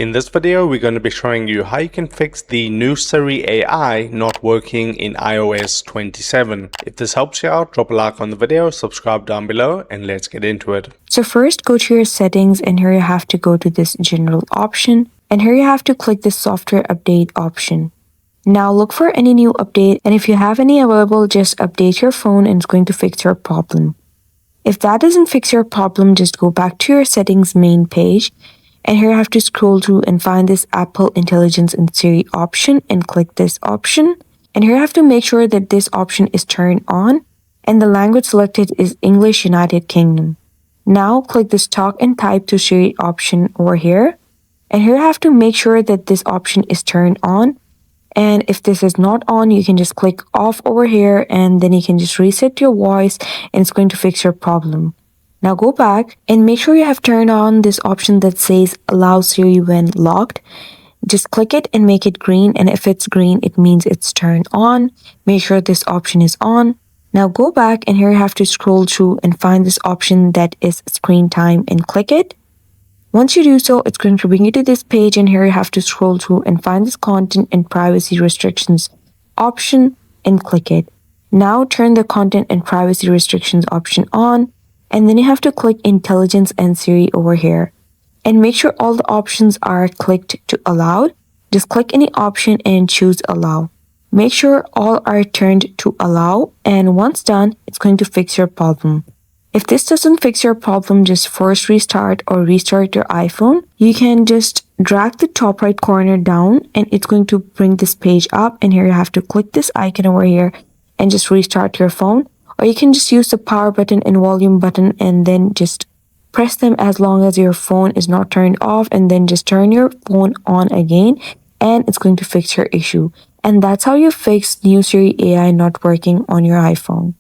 In this video, we're going to be showing you how you can fix the new Siri AI not working in iOS 27. If this helps you out, drop a like on the video, subscribe down below, and let's get into it. So first go to your settings, and here you have to go to this general option, and here you have to click the software update option. Now look for any new update, and if you have any available, just update your phone and it's going to fix your problem. If that doesn't fix your problem, just go back to your settings main page, and here you have to scroll through and find this Apple Intelligence and Siri option and click this option. And here you have to make sure that this option is turned on and the language selected is English United Kingdom. Now click this talk and type to Siri option over here. And here you have to make sure that this option is turned on. And if this is not on, you can just click off over here and then you can just reset your voice and it's going to fix your problem. Now go back and make sure you have turned on this option that says allow Siri when locked. Just click it and make it green, and if it's green, it means it's turned on. Make sure this option is on. Now go back and here you have to scroll through and find this option that is screen time and click it. Once you do so, it's going to bring you to this page, and here you have to scroll through and find this content and privacy restrictions option and click it. Now turn the content and privacy restrictions option on. And then you have to click Intelligence and Siri over here. And make sure all the options are clicked to allowed. Just click any option and choose allow. Make sure all are turned to allow. And once done, it's going to fix your problem. If this doesn't fix your problem, just force restart or restart your iPhone. You can just drag the top right corner down and it's going to bring this page up. And here you have to click this icon over here and just restart your phone. Or you can just use the power button and volume button and then just press them as long as your phone is not turned off, and then just turn your phone on again and it's going to fix your issue. And that's how you fix new Siri AI not working on your iPhone.